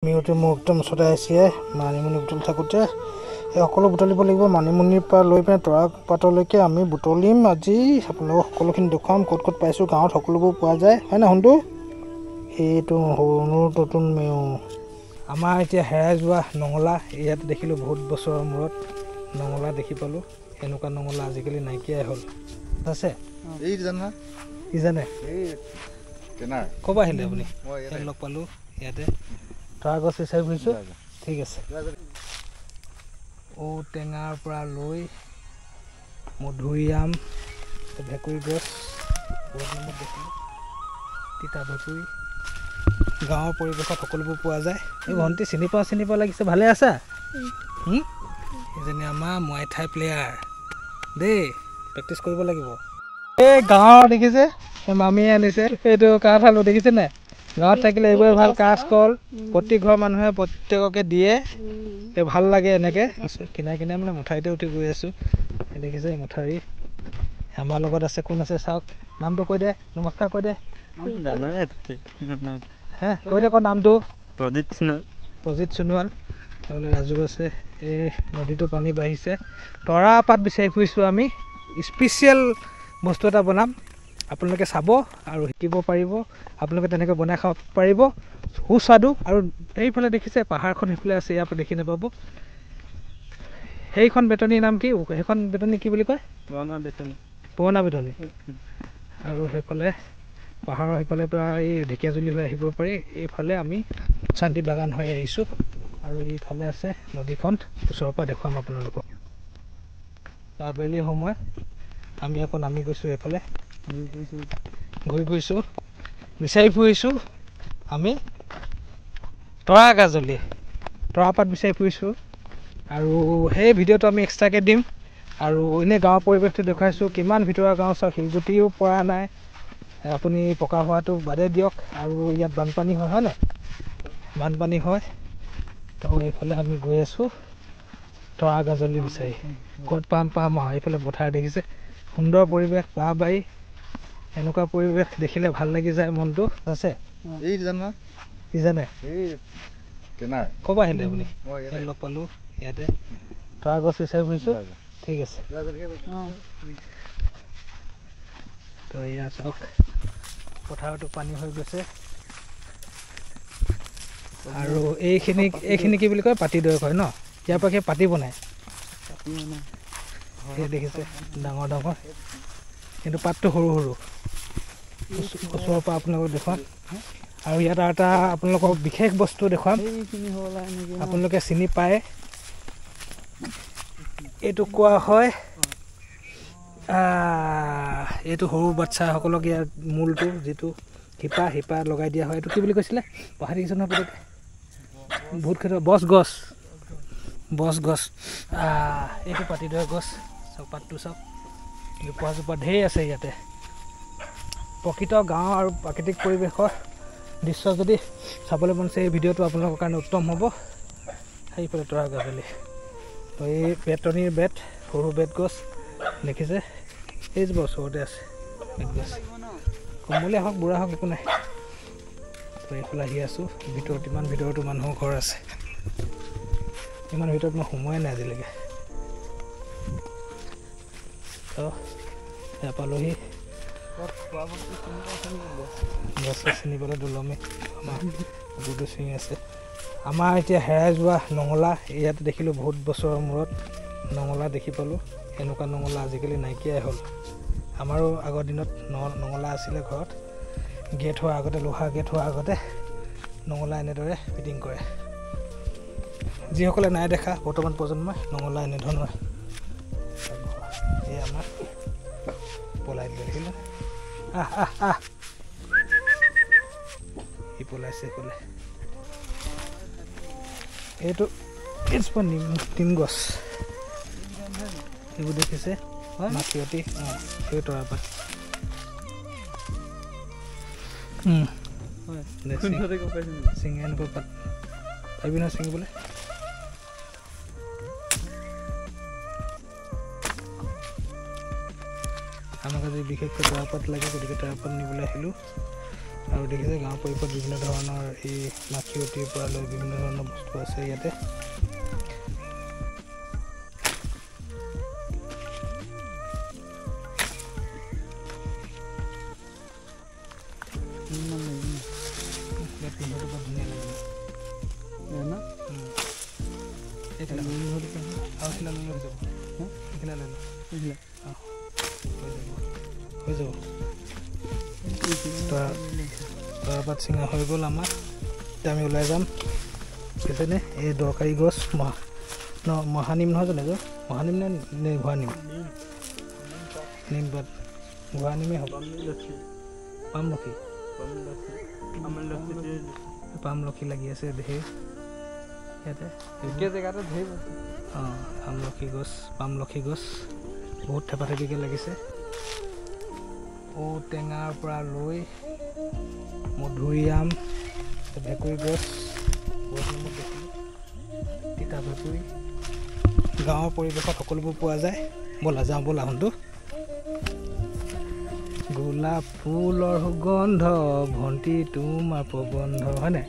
মিউটে মোক একদম ওচৰতে আহিছে মানিমুনি বুটলি থাকোঁতে এই সকলো বুটলিব লাগিব মানিমুনিৰ পৰা লৈ পিনে তৰা পাতলৈকে আমি বুটলিম আজি আপোনালোকক সকলোখিনি দেখুৱাম ক'ত ক'ত পাইছোঁ গাঁৱত সকলোবোৰ পোৱা যায় হয় না শুনটো এইটো সৰু নতুন মেও আমাৰ এতিয়া হেৰাই যোৱা নঙলা ইয়াত দেখিলোঁ বহুত বছৰৰ মূৰত নঙলা দেখি পালোঁ এনেকুৱা নঙলা আজিকালি নাইকিয়াই হ'ল আছে এই জানা কি জানে এই কেনা ক'ব আহিলে আপুনি লগ পালোঁ ইয়াতে তৰা গছ বিচাৰি ফুৰিছোঁ ঠিক আছে ঔটেঙাৰ পৰা লৈ মধুৰিআম ভেকুৰী গছ বহুত নামত দেখিলোঁ তিতা ভেকুৰী গাঁৱৰ পৰিৱেশত সকলোবোৰ পোৱা যায় এই ভণ্টি চিনি পোৱা লাগিছে ভালে আছা এইজনী আমাৰ মুৱাই থাই প্লেয়াৰ দেই প্ৰেক্টিচ কৰিব লাগিব এই গাঁৱৰ দেখিছে মামীয়ে আনিছে এইটো কাঠ আলু দেখিছে নাই গাঁৱত থাকিলে এইবোৰে ভাল কাঠ কল প্ৰতি ঘৰ মানুহে প্ৰত্যেককে দিয়ে ভাল লাগে এনেকৈ কিনাই কিনাই মানে মঠাৰিতে উঠি গৈ আছোঁ দেখিছে এই মঠাৰি আমাৰ লগত আছে কোন আছে চাওক নামটো কৈ দে নমস্কাৰ কৈ দে হে কৈ দে ক নামটো প্ৰজিত সোণোৱাল তাৰপৰা ৰাজু আছে এই নদীটো পানী বাঢ়িছে তৰা পাত বিচাৰি ফুৰিছোঁ আমি স্পেচিয়েল বস্তু এটা বনাম আপোনালোকে চাব আৰু শিকিব পাৰিব আপোনালোকে তেনেকৈ বনাই খাব পাৰিব সুস্বাদু আৰু এইফালে দেখিছে পাহাৰখন সেইফালে আছে ইয়াৰ পৰা দেখি নাপাব সেইখন বেতনীৰ নাম কি সেইখন বেতনী কি বুলি কয় পুৰণা বেতনী আৰু সেইফালে পাহাৰৰ সেইফালে পৰা এই ঢেকীয়াজুলি হৈ আহিব পাৰি এইফালে আমি শান্তি বাগান হৈ আহিছোঁ আৰু এইফালে আছে নদীখন ওচৰৰ পৰা দেখুৱাম আপোনালোকক আবেলি সময় আমি আকৌ নামি গৈছোঁ এইফালে ঘূৰি ফুৰিছোঁ বিচাৰি ফুৰিছোঁ আমি তৰাগাজলি তৰাপাত বিচাৰি ফুৰিছোঁ আৰু সেই ভিডিঅ'টো আমি এক্সট্ৰাকৈ দিম আৰু এনেই গাঁৱৰ পৰিৱেশটো দেখুৱাইছোঁ কিমান ভিতৰুৱা গাঁও চাওক শিলগুটিও পৰা নাই আপুনি পকা হোৱাটো বাদে দিয়ক আৰু ইয়াত বানপানী হয় নাই বানপানী হয় তো এইফালে আমি গৈ আছোঁ তৰাগাজলি বিচাৰি ক'ত পাম এইফালে পথাৰ দেখিছে সুন্দৰ পৰিৱেশ বাঁহ বাৰী এনেকুৱা পৰিৱেশ দেখিলে ভাল লাগি যায় মনটো আছে এই জানা কি জানে এই কেনা ক'ব আহিলে আপুনি লগ পালোঁ ইয়াতে তৰা গছ বিচাৰি ফুৰিছোঁ ঠিক আছে তো এয়া চাওক পথাৰতো পানী হৈ গৈছে আৰু এইখিনি কি বুলি কয় পাতি দৈ কয় ন ইয়াৰ পৰা সেই পাতি বনায় সেই দেখিছে ডাঙৰ ডাঙৰ কিন্তু পাতটো সৰু সৰু ওচৰৰ পৰা আপোনালোকক দেখুৱাম আৰু ইয়াত এটা আপোনালোকক বিশেষ বস্তু দেখুৱাম আপোনালোকে চিনি পায় এইটো কোৱা হয় এইটো সৰু বাচ্চাসকলক ইয়াৰ মূলটো যিটো শিপা লগাই দিয়া হয় এইটো কি বুলি কৈছিলে পাহৰি দেখিছোঁ নহয় পটককৈ বহুত ক্ষেত্ৰত বছ গছ এইটো পাতিদৈ গছ চাওক পাতটো চাওক জোপা ঢেৰ আছে ইয়াতে প্ৰকৃত গাঁও আৰু প্ৰাকৃতিক পৰিৱেশৰ দৃশ্য যদি চাবলৈ মন আছে এই ভিডিঅ'টো আপোনালোকৰ কাৰণে উত্তম হ'ব সেইফালে তৰাগাজলি তো এই বেতনীৰ বেত সৰু বেত গছ দেখিছে এইজোপা ওচৰতে আছে বেত গছ কোমলীয়া হওক বুঢ়া হওক একো নাই তো এইফালে আহি আছোঁ ইমান ভিতৰতো মানুহৰ ঘৰ আছে ইমান ভিতৰত মই সোমোৱাই নাই আজিলৈকে তো এয়া পালোহি গছ চিনি পেলাই দুলমি আমাৰ গুটো ছিঙি আছে আমাৰ এতিয়া হেৰাই যোৱা নঙলা ইয়াত দেখিলোঁ বহুত বছৰৰ মূৰত নঙলা দেখি পালোঁ এনেকুৱা নঙলা আজিকালি নাইকিয়াই হ'ল আমাৰো আগৰ দিনত নঙলা আছিলে ঘৰত গেট হোৱাৰ আগতে লোহা গেট হোৱাৰ আগতে নঙলা এনেদৰে ফিটিং কৰে যিসকলে নাই দেখা বৰ্তমান প্ৰজন্মই নঙলা এনেধৰণৰ এই আমাৰ পলাই দিলে দেখিলে সি পলাইছে ক'লে এইটো নিম গছ এইবোৰ দেখিছে মাখিয়তী সেই তৰাপাত চিঙি এনেকুৱা পাত পাৰিবি নহয় ছিঙিবলৈ আমাক আজি বিশেষকৈ তৰাপাত লাগে গতিকে তৰাপাত নিবলৈ আহিলোঁ আৰু দেখিছে গাঁৱৰ পৰিৱেশত বিভিন্ন ধৰণৰ এই মাখিয়তীৰ পৰা লৈ বিভিন্ন ধৰণৰ বস্তু আছে ইয়াতে তৰাপাত চিঙা হৈ গ'ল আমাৰ এতিয়া আমি ওলাই যাম বুজিছেনে এই দৰকাৰী গছ মহানিম নহয় জানো মহানিম নে ঘোঁৰানিম নিমপাত ঘোঁৰানিমেই হ'ব পামলখি লাগি আছে ধেৰ ইয়াতে জেগাতে ধেৰ অঁ পামলখি গছ বহুত থেপাথেপিকৈ লাগিছে ঔটেঙাৰ পৰা লৈ মধুৰিআম ভেকুৰী গছ তিতা ভেকুৰী গাঁৱৰ পৰিৱেশত সকলোবোৰ পোৱা যায় ব'লা যাওঁ ব'লা শুনটো গোলাপ ফুলৰ সুগন্ধ ভণ্টি তোমাৰ প্ৰবন্ধ হয় নাই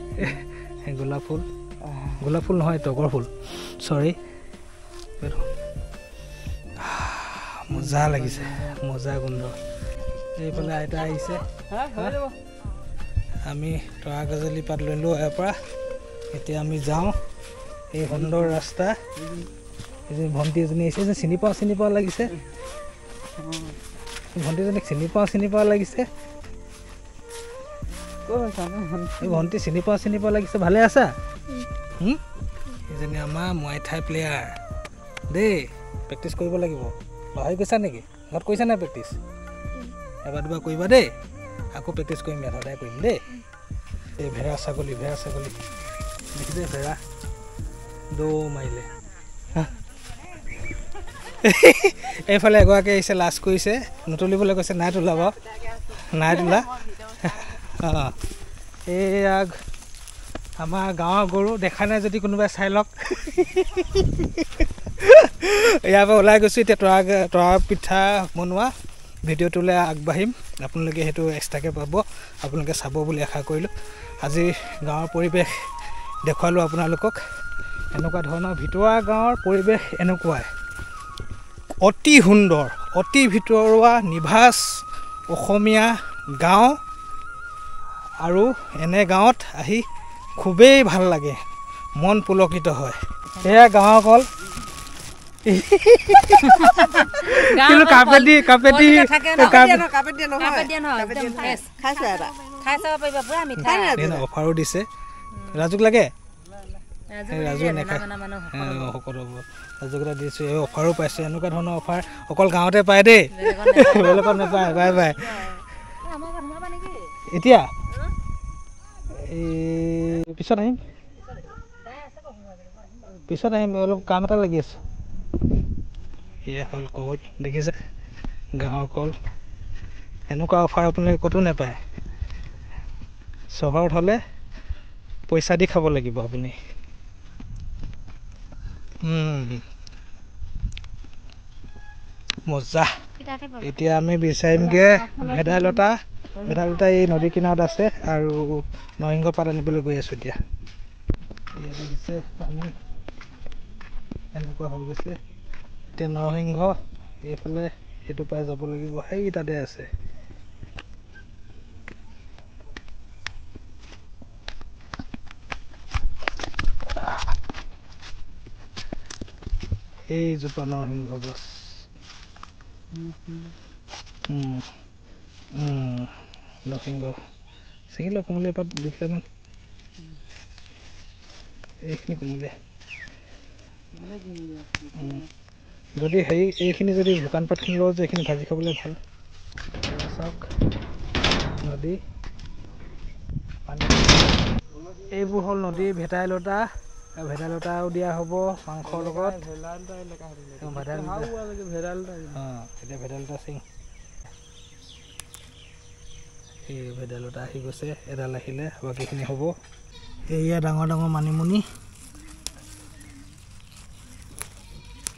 গোলাপ ফুল নহয় তগৰ ফুল চৰি মজা লাগিছে মজা গোন্ধ এইফালে আইতা আহিছে আমি তৰা গজালি পাত লৈ লো ইয়াৰ পৰা এতিয়া আমি যাওঁ এই সুন্দৰ ৰাস্তা এজনী ভণ্টি এজনী আহিছে যে চিনি পোৱা লাগিছে ভণ্টিজনীক চিনি পোৱা লাগিছে ভণ্টি চিনি পোৱা লাগিছে ভালে আছা এজনী আমাৰ মুৱাই থাই প্লেয়াৰ দেই প্ৰেক্টিচ কৰিব লাগিব পাহৰি গৈছা নেকি ঘৰত কৰিছা নাই প্ৰেক্টিচ এবাৰ দুবাৰ কৰিবা দেই আকৌ প্ৰেক্টিচ কৰিম ইয়াত সদায় কৰিম দেই এই ভেড়া ছাগলী দেখিছে ভেড়া দৌ মাৰিলে এইফালে এগৰাকী আহিছে লাজ কৰিছে নতুলিবলৈ কৈছে নাই তোলা অঁ এয়া আমাৰ গাঁৱৰ গৰু দেখা নাই যদি কোনোবাই চাই লওক ইয়াৰ পৰা ওলাই গৈছোঁ এতিয়া তৰা পিঠা বনোৱা ভিডিঅ'টোলৈ আগবাঢ়িম আপোনালোকে সেইটো এক্সট্ৰাকৈ পাব আপোনালোকে চাব বুলি আশা কৰিলোঁ আজি গাঁৱৰ পৰিৱেশ দেখুৱালোঁ আপোনালোকক এনেকুৱা ধৰণৰ ভিতৰুৱা গাঁৱৰ পৰিৱেশ এনেকুৱাই অতি সুন্দৰ অতি ভিতৰুৱা নিভাঁজ অসমীয়া গাঁও আৰু এনে গাঁৱত আহি খুবেই ভাল লাগে মন পুলকিত হয় এয়া গাঁৱৰ কল কিন্তু কাপেদি অফাৰো দিছে ৰাজুক লাগে ৰাজু নেখায় সকলোবোৰ ৰাজুকেইটা দিছোঁ এই অফাৰো পাইছোঁ এনেকুৱা ধৰণৰ অফাৰ অকল গাঁৱতে পায় দেই বেলেগত নাপায় বাই বাই এতিয়া এই পিছত আহিম অলপ কাম এটা লাগি আছোঁ এয়া হ'ল কল দেখিছে গাঁৱৰ কল এনেকুৱা অফাৰ আপোনালোকে ক'তো নাপায় চহৰত হ'লে পইচা দি খাব লাগিব আপুনি মজা এতিয়া আমি বিচাৰিমগৈ ভেদাইলতা এই নদী কিনাৰত আছে আৰু নৰসিংহ পাত আনিবলৈ গৈ আছোঁ এতিয়া দেখিছে পানী এনেকুৱা হৈ গৈছে এতিয়া নৰসিংহ এইফালে সেইটো পাই যাব লাগিব সেই তাতে আছে এইজোপা নৰসিংহ গছ নৰসিংহ ছিঙিলে কোমলীয়া পাত দুটামান এইখিনি কোমলীয়া যদি এইখিনি যদি শুকান পাতখিনি লওঁ যে এইখিনি ভাজি খাবলৈ ভাল চাওক নদী পানী এইবোৰ হ'ল নদীৰ ভেদাইলতাও দিয়া হ'ব মাংসৰ লগত এতিয়া ভেদাইলতা চিং এই ভেদাইলতা আহি গৈছে এডাল আহিলে বাকীখিনি হ'ব এয়া ডাঙৰ মানিমুনি